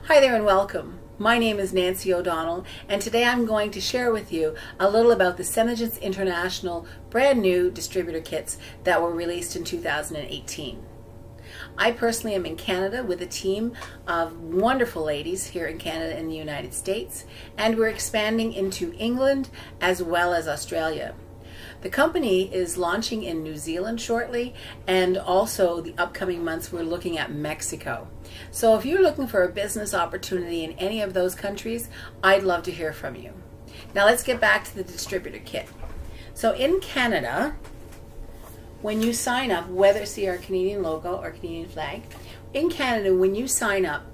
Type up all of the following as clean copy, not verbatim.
Hi there and welcome. My name is Nancy O'Donnell, and today I'm going to share with you a little about the SeneGence International brand new distributor kits that were released in 2018. I personally am in Canada with a team of wonderful ladies here in Canada and the United States, and we're expanding into England as well as Australia. The company is launching in New Zealand shortly, and also the upcoming months we're looking at Mexico. So if you're looking for a business opportunity in any of those countries, I'd love to hear from you. Now let's get back to the distributor kit. So in Canada, when you sign up, whether see our Canadian logo or Canadian flag, in Canada when you sign up,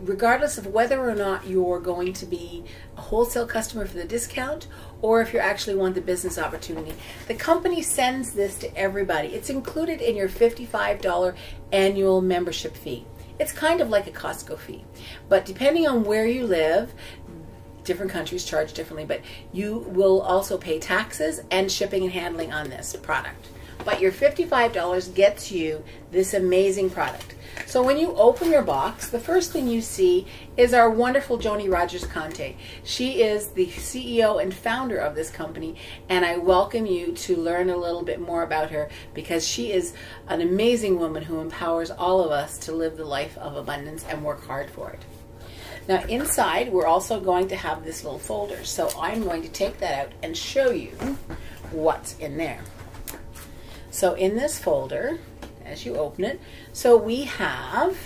regardless of whether or not you're going to be a wholesale customer for the discount or if you actually want the business opportunity, the company sends this to everybody. It's included in your $55 annual membership fee. It's kind of like a Costco fee, but depending on where you live, different countries charge differently, but you will also pay taxes and shipping and handling on this product. But your $55 gets you this amazing product. So when you open your box, the first thing you see is our wonderful Joni Rogers-Kante. She is the CEO and founder of this company, and I welcome you to learn a little bit more about her because she is an amazing woman who empowers all of us to live the life of abundance and work hard for it. Now inside, we're also going to have this little folder, so I'm going to take that out and show you what's in there. So in this folder, as you open it, so we have,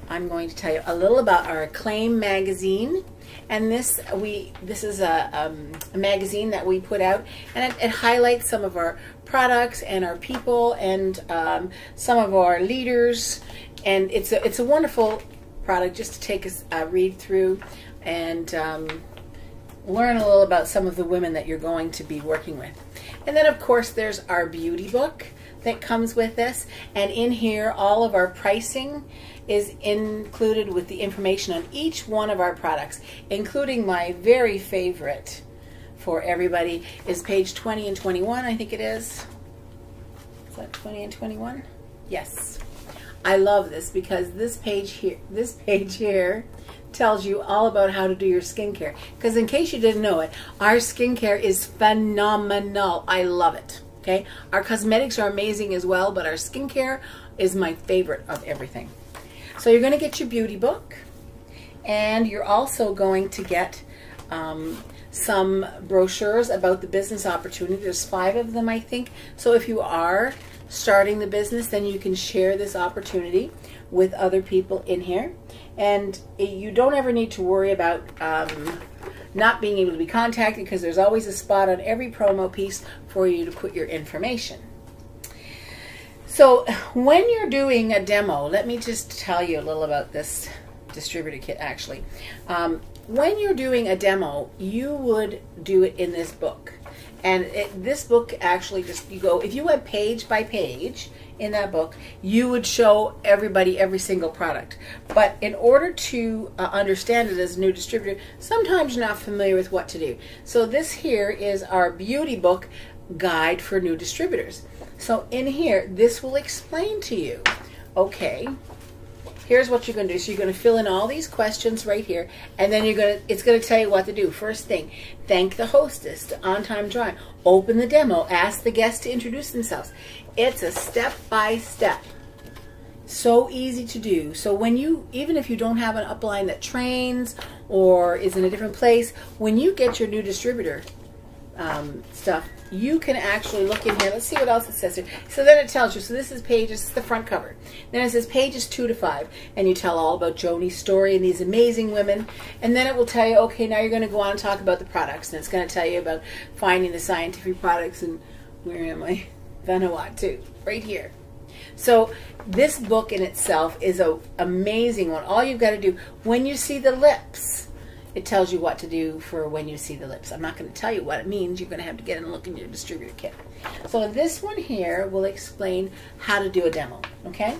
I'm going to tell you a little about our Acclaim magazine, and this is a magazine that we put out, and it highlights some of our products and our people and some of our leaders, and it's a wonderful product just to take a read through and learn a little about some of the women that you're going to be working with. And then of course there's our beauty book that comes with this, and in here all of our pricing is included with the information on each one of our products, including my very favorite for everybody is page 20 and 21, I think it is. Is that 20 and 21? Yes. I love this because this page here tells you all about how to do your skincare. Because in case you didn't know it, our skincare is phenomenal. I love it. Okay, our cosmetics are amazing as well, but our skincare is my favorite of everything. So you're going to get your beauty book, and you're also going to get some brochures about the business opportunity. There's 5 of them, I think. So if you are starting the business, then you can share this opportunity with other people in here. And you don't ever need to worry about not being able to be contacted, because there's always a spot on every promo piece for you to put your information. So when you're doing a demo, let me just tell you a little about this distributor kit actually. When you're doing a demo, you would do it in this book. And this book actually just, if you went page by page in that book, you would show everybody every single product. But in order to understand it as a new distributor, sometimes you're not familiar with what to do. So this here is our beauty book guide for new distributors. So in here, this will explain to you, okay, here's what you're going to do. So you're going to fill in all these questions right here, and then it's going to tell you what to do. First thing, thank the hostess to on-time drawing. Open the demo. Ask the guests to introduce themselves. It's a step-by-step. So easy to do. So when even if you don't have an upline that trains or is in a different place, when you get your new distributor stuff, you can actually look in here. Let's see what else it says here. So then it tells you, so this is the front cover. Then it says pages 2 to 5, and you tell all about Joni's story and these amazing women. And then it will tell you, okay, now you're going to go on and talk about the products, and it's going to tell you about finding the scientific products, and where am I? Vanuatu, right here. So this book in itself is an amazing one. All you've got to do, when you see the lips, it tells you what to do for when you see the lips. I'm not going to tell you what it means. You're going to have to get in and look in your distributor kit. So this one here will explain how to do a demo, okay?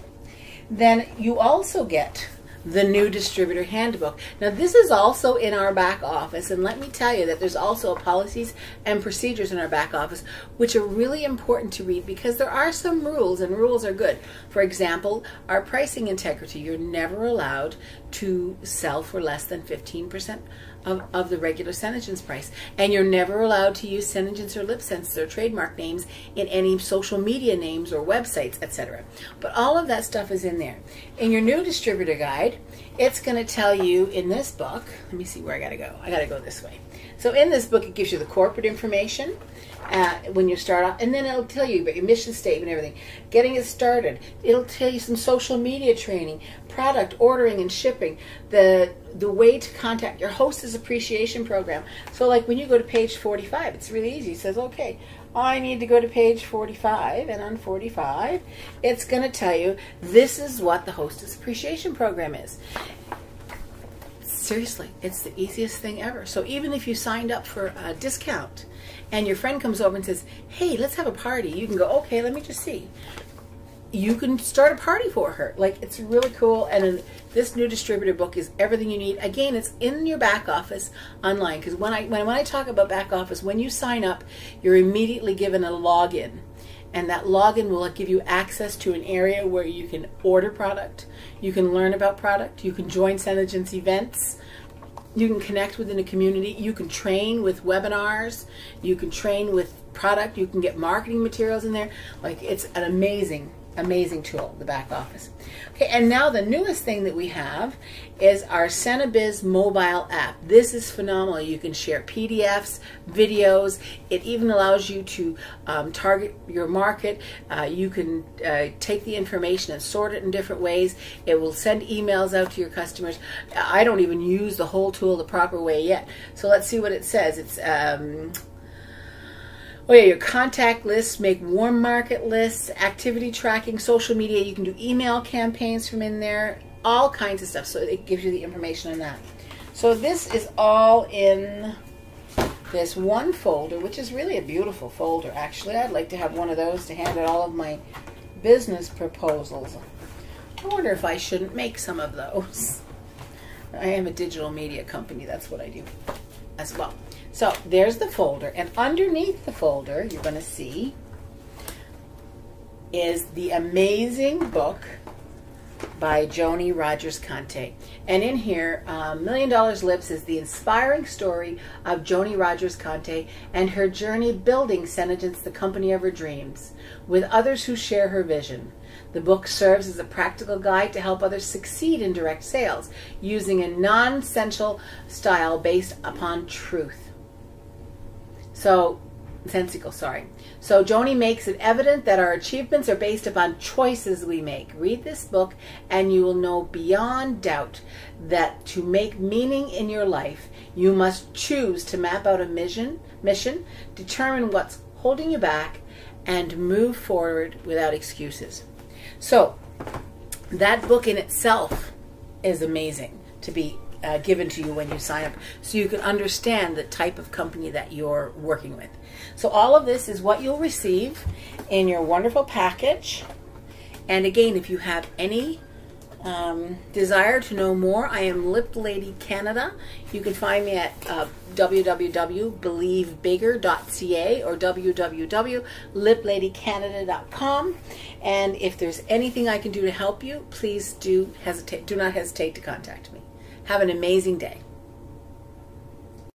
Then you also get the new distributor handbook. Now this is also in our back office, and let me tell you that there's also policies and procedures in our back office which are really important to read, because there are some rules, and rules are good. For example, our pricing integrity. You're never allowed to sell for less than 15% of the regular SeneGence price, and you're never allowed to use SeneGence or LipSense, their trademark names, in any social media names or websites, etc. But all of that stuff is in there. In your new distributor guide, it's going to tell you in this book, let me see where I got to go. I got to go this way. So in this book, it gives you the corporate information when you start off, and then it'll tell you about your mission statement and everything. Getting it started. It'll tell you some social media training, product ordering and shipping, the way to contact your hostess appreciation program. So like when you go to page 45, it's really easy. It says, okay, I need to go to page 45, and on 45, it's going to tell you this is what the hostess appreciation program is. Seriously, it's the easiest thing ever. So even if you signed up for a discount and your friend comes over and says, hey, let's have a party, you can go, okay, let me just see. You can start a party for her. Like, it's really cool. And this new distributor book is everything you need. Again, it's in your back office online, because when I talk about back office, when you sign up, you're immediately given a login. And that login will give you access to an area where you can order product, you can learn about product, you can join SeneGence events, you can connect within a community, you can train with webinars, you can train with product, you can get marketing materials in there. Like, it's an amazing tool, the back office. Okay, and now the newest thing that we have is our SeneBiz mobile app. This is phenomenal. You can share PDFs, videos. It even allows you to target your market. You can take the information and sort it in different ways. It will send emails out to your customers. I don't even use the whole tool the proper way yet. So let's see what it says. It's oh yeah, your contact lists, make warm market lists, activity tracking, social media. You can do email campaigns from in there, all kinds of stuff. So it gives you the information on that. So this is all in this one folder, which is really a beautiful folder, actually. I'd like to have one of those to hand out all of my business proposals. I wonder if I shouldn't make some of those. I am a digital media company. That's what I do as well. So there's the folder, and underneath the folder you're going to see is the amazing book by Joni Rogers-Kante. And in here, $1 Million Lips is the inspiring story of Joni Rogers-Kante and her journey building SeneGence, the company of her dreams, with others who share her vision. The book serves as a practical guide to help others succeed in direct sales using a non-sensual style based upon truth. So Joni makes it evident that our achievements are based upon choices we make. Read this book and you will know beyond doubt that to make meaning in your life, you must choose to map out a mission, determine what's holding you back, and move forward without excuses. So that book in itself is amazing to be given to you when you sign up, so you can understand the type of company that you're working with. So all of this is what you'll receive in your wonderful package. And again, if you have any desire to know more, I am LipLadyCanada. You can find me at www.believebigger.ca or www.lipladycanada.com. And if there's anything I can do to help you, please do not hesitate to contact me. Have an amazing day.